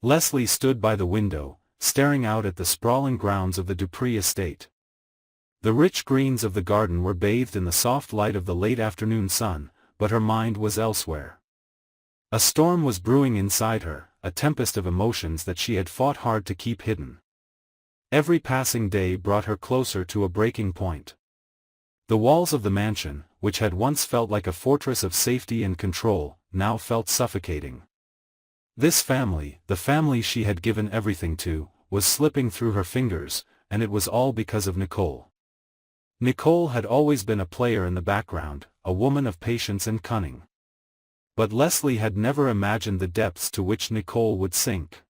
Leslie stood by the window, staring out at the sprawling grounds of the Dupree estate. The rich greens of the garden were bathed in the soft light of the late afternoon sun, but her mind was elsewhere. A storm was brewing inside her, a tempest of emotions that she had fought hard to keep hidden. Every passing day brought her closer to a breaking point. The walls of the mansion, which had once felt like a fortress of safety and control, now felt suffocating. This family, the family she had given everything to, was slipping through her fingers, and it was all because of Nicole. Nicole had always been a player in the background, a woman of patience and cunning. But Leslie had never imagined the depths to which Nicole would sink.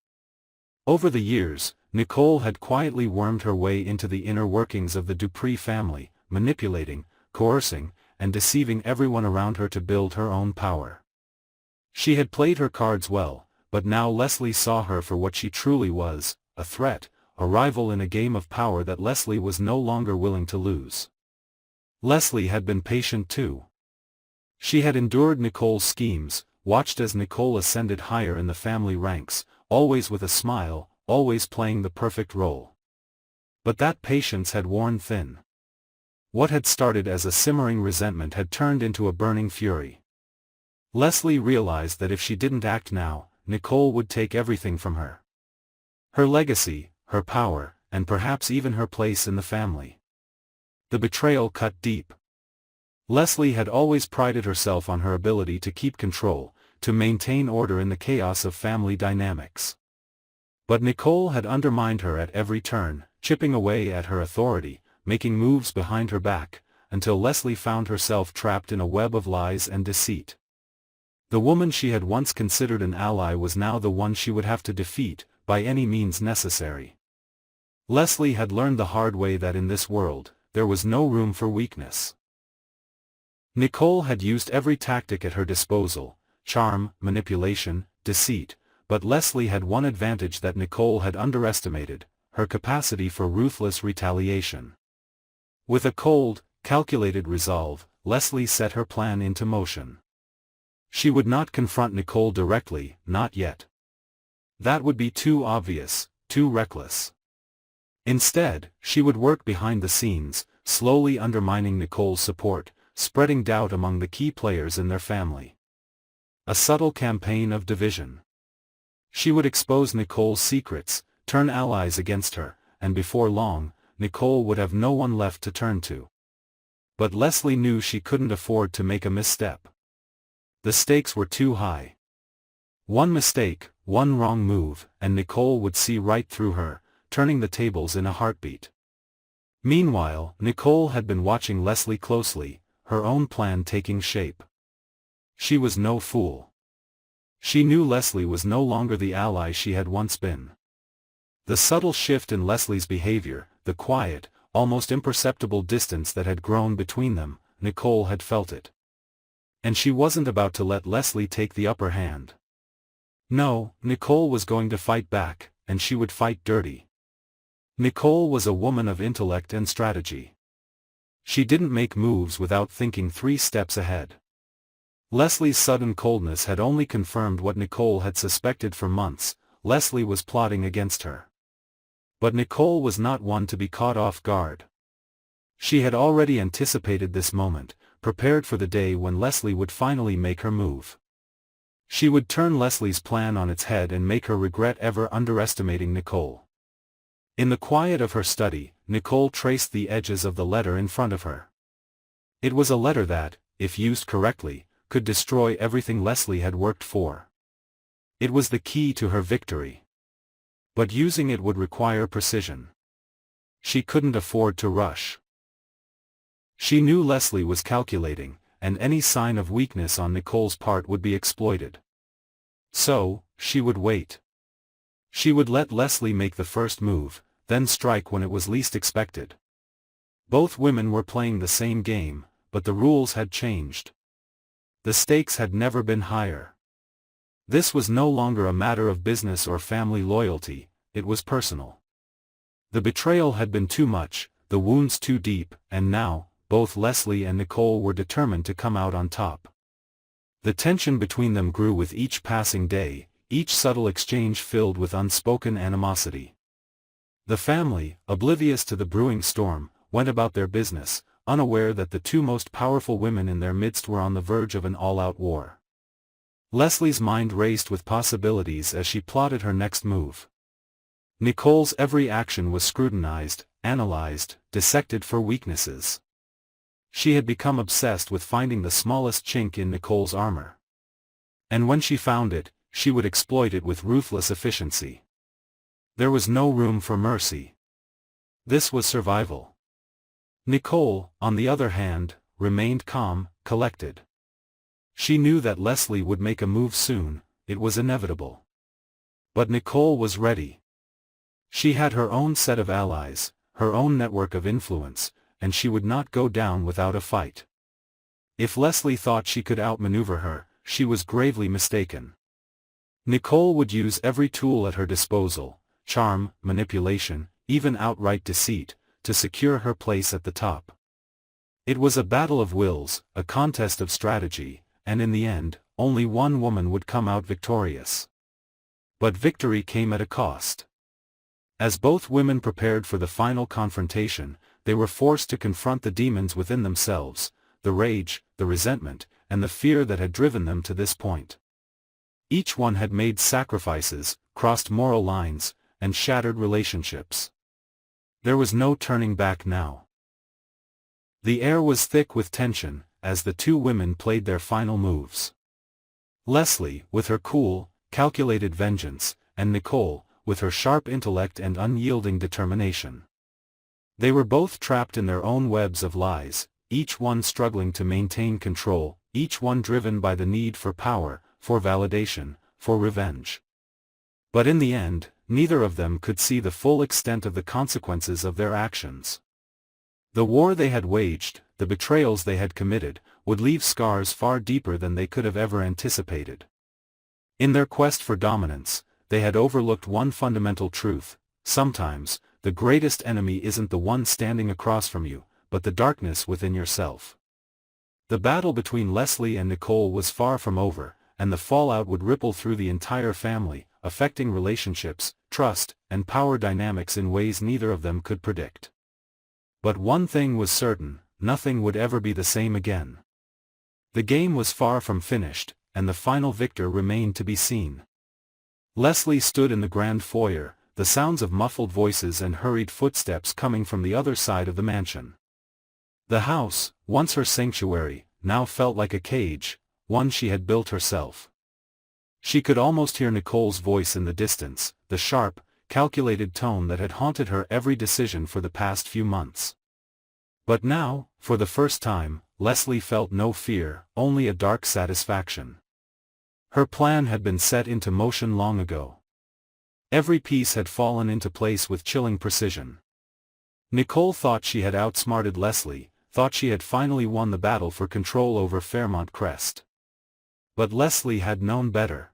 Over the years, Nicole had quietly wormed her way into the inner workings of the Dupree family, manipulating, coercing, and deceiving everyone around her to build her own power. She had played her cards well, but now Leslie saw her for what she truly was, a threat, a rival in a game of power that Leslie was no longer willing to lose. Leslie had been patient too. She had endured Nicole's schemes, watched as Nicole ascended higher in the family ranks, always with a smile, always playing the perfect role. But that patience had worn thin. What had started as a simmering resentment had turned into a burning fury. Leslie realized that if she didn't act now, Nicole would take everything from her. Her legacy, her power, and perhaps even her place in the family. The betrayal cut deep. Leslie had always prided herself on her ability to keep control, to maintain order in the chaos of family dynamics. But Nicole had undermined her at every turn, chipping away at her authority, making moves behind her back, until Leslie found herself trapped in a web of lies and deceit. The woman she had once considered an ally was now the one she would have to defeat, by any means necessary. Leslie had learned the hard way that in this world, there was no room for weakness. Nicole had used every tactic at her disposal, charm, manipulation, deceit, but Leslie had one advantage that Nicole had underestimated, her capacity for ruthless retaliation. With a cold, calculated resolve, Leslie set her plan into motion. She would not confront Nicole directly, not yet. That would be too obvious, too reckless. Instead, she would work behind the scenes, slowly undermining Nicole's support, spreading doubt among the key players in their family. A subtle campaign of division. She would expose Nicole's secrets, turn allies against her, and before long, Nicole would have no one left to turn to. But Leslie knew she couldn't afford to make a misstep. The stakes were too high. One mistake, one wrong move, and Nicole would see right through her, turning the tables in a heartbeat. Meanwhile, Nicole had been watching Leslie closely, her own plan taking shape. She was no fool. She knew Leslie was no longer the ally she had once been. The subtle shift in Leslie's behavior, the quiet, almost imperceptible distance that had grown between them, Nicole had felt it. And she wasn't about to let Leslie take the upper hand. No, Nicole was going to fight back, and she would fight dirty. Nicole was a woman of intellect and strategy. She didn't make moves without thinking 3 steps ahead. Leslie's sudden coldness had only confirmed what Nicole had suspected for months: Leslie was plotting against her. But Nicole was not one to be caught off guard. She had already anticipated this moment, prepared for the day when Leslie would finally make her move. She would turn Leslie's plan on its head and make her regret ever underestimating Nicole. In the quiet of her study, Nicole traced the edges of the letter in front of her. It was a letter that, if used correctly, could destroy everything Leslie had worked for. It was the key to her victory. But using it would require precision. She couldn't afford to rush. She knew Leslie was calculating, and any sign of weakness on Nicole's part would be exploited. So, she would wait. She would let Leslie make the first move, then strike when it was least expected. Both women were playing the same game, but the rules had changed. The stakes had never been higher. This was no longer a matter of business or family loyalty, it was personal. The betrayal had been too much, the wounds too deep, and now, both Leslie and Nicole were determined to come out on top. The tension between them grew with each passing day, each subtle exchange filled with unspoken animosity. The family, oblivious to the brewing storm, went about their business, unaware that the two most powerful women in their midst were on the verge of an all-out war. Leslie's mind raced with possibilities as she plotted her next move. Nicole's every action was scrutinized, analyzed, dissected for weaknesses. She had become obsessed with finding the smallest chink in Nicole's armor. And when she found it, she would exploit it with ruthless efficiency. There was no room for mercy. This was survival. Nicole, on the other hand, remained calm, collected. She knew that Leslie would make a move soon, it was inevitable. But Nicole was ready. She had her own set of allies, her own network of influence, and she would not go down without a fight. If Leslie thought she could outmaneuver her, she was gravely mistaken. Nicole would use every tool at her disposal, charm, manipulation, even outright deceit, to secure her place at the top. It was a battle of wills, a contest of strategy, and in the end, only one woman would come out victorious. But victory came at a cost. As both women prepared for the final confrontation, they were forced to confront the demons within themselves, the rage, the resentment, and the fear that had driven them to this point. Each one had made sacrifices, crossed moral lines, and shattered relationships. There was no turning back now. The air was thick with tension, as the two women played their final moves. Leslie, with her cool, calculated vengeance, and Nicole, with her sharp intellect and unyielding determination. They were both trapped in their own webs of lies, each one struggling to maintain control, each one driven by the need for power, for validation, for revenge. But in the end, neither of them could see the full extent of the consequences of their actions. The war they had waged, the betrayals they had committed, would leave scars far deeper than they could have ever anticipated. In their quest for dominance, they had overlooked one fundamental truth: sometimes, the greatest enemy isn't the one standing across from you, but the darkness within yourself. The battle between Leslie and Nicole was far from over, and the fallout would ripple through the entire family, affecting relationships, trust, and power dynamics in ways neither of them could predict. But one thing was certain: nothing would ever be the same again. The game was far from finished, and the final victor remained to be seen. Leslie stood in the grand foyer, the sounds of muffled voices and hurried footsteps coming from the other side of the mansion. The house, once her sanctuary, now felt like a cage, one she had built herself. She could almost hear Nicole's voice in the distance, the sharp, calculated tone that had haunted her every decision for the past few months. But now, for the first time, Leslie felt no fear, only a dark satisfaction. Her plan had been set into motion long ago. Every piece had fallen into place with chilling precision. Nicole thought she had outsmarted Leslie, thought she had finally won the battle for control over Fairmont Crest. But Leslie had known better.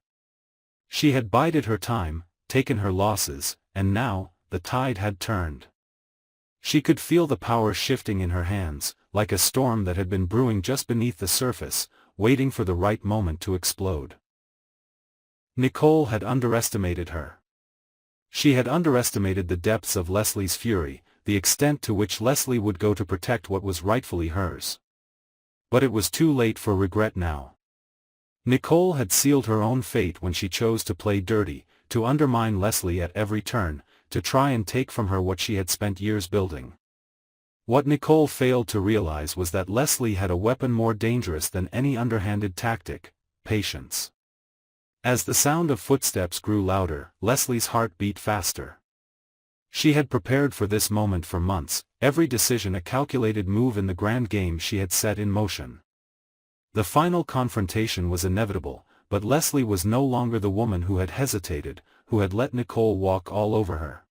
She had bided her time, taken her losses, and now, the tide had turned. She could feel the power shifting in her hands, like a storm that had been brewing just beneath the surface, waiting for the right moment to explode. Nicole had underestimated her. She had underestimated the depths of Leslie's fury, the extent to which Leslie would go to protect what was rightfully hers. But it was too late for regret now. Nicole had sealed her own fate when she chose to play dirty, to undermine Leslie at every turn, to try and take from her what she had spent years building. What Nicole failed to realize was that Leslie had a weapon more dangerous than any underhanded tactic: patience. As the sound of footsteps grew louder, Leslie's heart beat faster. She had prepared for this moment for months, every decision a calculated move in the grand game she had set in motion. The final confrontation was inevitable, but Leslie was no longer the woman who had hesitated, who had let Nicole walk all over her.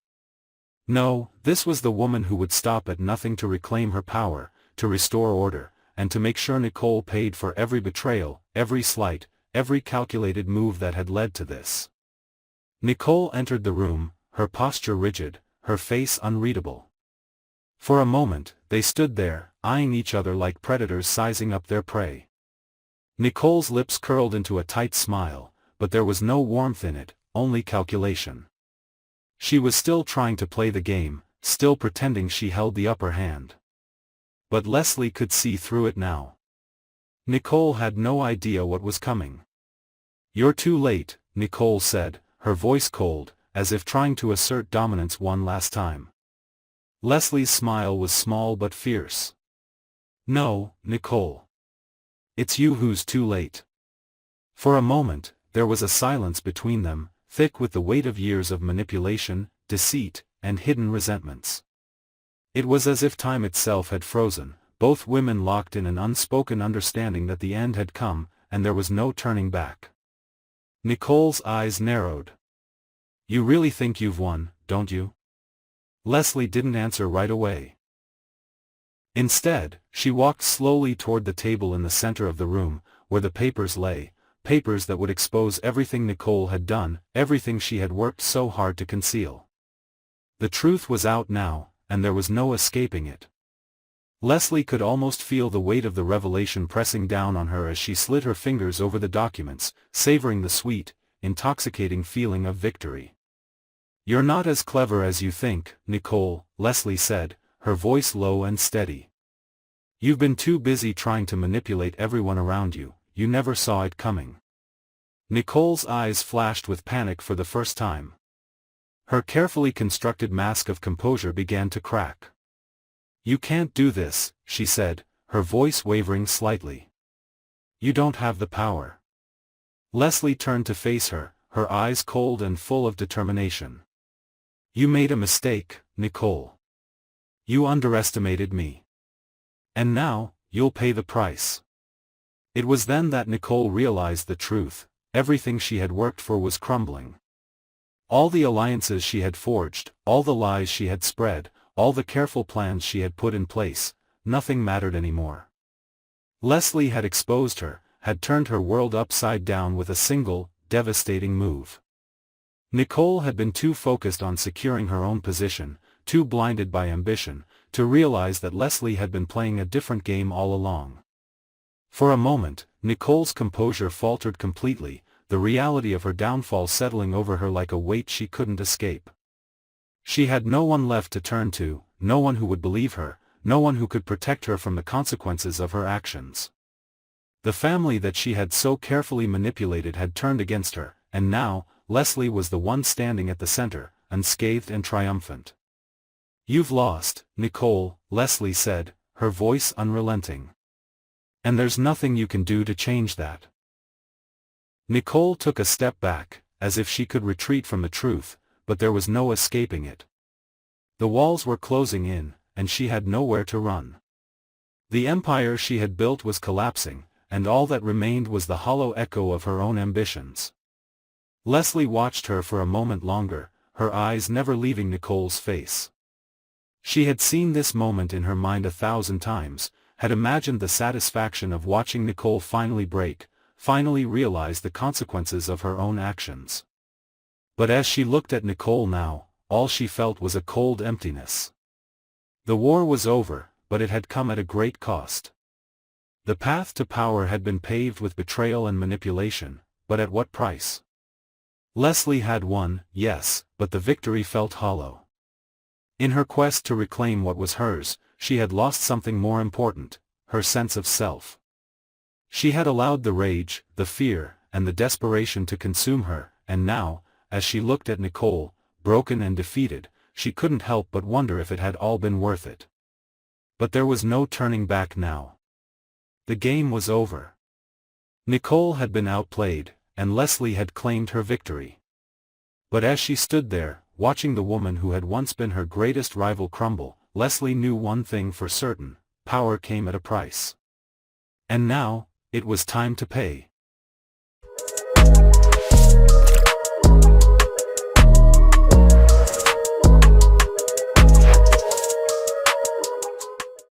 No, this was the woman who would stop at nothing to reclaim her power, to restore order, and to make sure Nicole paid for every betrayal, every slight, every calculated move that had led to this. Nicole entered the room, her posture rigid, her face unreadable. For a moment, they stood there, eyeing each other like predators sizing up their prey. Nicole's lips curled into a tight smile, but there was no warmth in it, only calculation. She was still trying to play the game, still pretending she held the upper hand. But Leslie could see through it now. Nicole had no idea what was coming. "You're too late," Nicole said, her voice cold, as if trying to assert dominance one last time. Leslie's smile was small but fierce. "No, Nicole. It's you who's too late." For a moment, there was a silence between them, thick with the weight of years of manipulation, deceit, and hidden resentments. It was as if time itself had frozen, both women locked in an unspoken understanding that the end had come, and there was no turning back. Nicole's eyes narrowed. "You really think you've won, don't you?" Leslie didn't answer right away. Instead, she walked slowly toward the table in the center of the room, where the papers lay, papers that would expose everything Nicole had done, everything she had worked so hard to conceal. The truth was out now, and there was no escaping it. Leslie could almost feel the weight of the revelation pressing down on her as she slid her fingers over the documents, savoring the sweet, intoxicating feeling of victory. "You're not as clever as you think, Nicole," Leslie said, her voice low and steady. "You've been too busy trying to manipulate everyone around you, you never saw it coming." Nicole's eyes flashed with panic for the first time. Her carefully constructed mask of composure began to crack. "You can't do this," she said, her voice wavering slightly. "You don't have the power." Leslie turned to face her, her eyes cold and full of determination. "You made a mistake, Nicole. You underestimated me. And now, you'll pay the price." It was then that Nicole realized the truth: everything she had worked for was crumbling. All the alliances she had forged, all the lies she had spread, all the careful plans she had put in place, nothing mattered anymore. Leslie had exposed her, had turned her world upside down with a single, devastating move. Nicole had been too focused on securing her own position, too blinded by ambition, to realize that Leslie had been playing a different game all along. For a moment, Nicole's composure faltered completely, the reality of her downfall settling over her like a weight she couldn't escape. She had no one left to turn to, no one who would believe her, no one who could protect her from the consequences of her actions. The family that she had so carefully manipulated had turned against her, and now, Leslie was the one standing at the center, unscathed and triumphant. "You've lost, Nicole," Leslie said, her voice unrelenting. "And there's nothing you can do to change that." Nicole took a step back, as if she could retreat from the truth, but there was no escaping it. The walls were closing in, and she had nowhere to run. The empire she had built was collapsing, and all that remained was the hollow echo of her own ambitions. Leslie watched her for a moment longer, her eyes never leaving Nicole's face. She had seen this moment in her mind 1,000 times, had imagined the satisfaction of watching Nicole finally break, finally realize the consequences of her own actions. But as she looked at Nicole now, all she felt was a cold emptiness. The war was over, but it had come at a great cost. The path to power had been paved with betrayal and manipulation, but at what price? Leslie had won, yes, but the victory felt hollow. In her quest to reclaim what was hers, she had lost something more important: her sense of self. She had allowed the rage, the fear, and the desperation to consume her, and now, as she looked at Nicole, broken and defeated, she couldn't help but wonder if it had all been worth it. But there was no turning back now. The game was over. Nicole had been outplayed, and Leslie had claimed her victory. But as she stood there, watching the woman who had once been her greatest rival crumble, Leslie knew one thing for certain: power came at a price. And now, it was time to pay.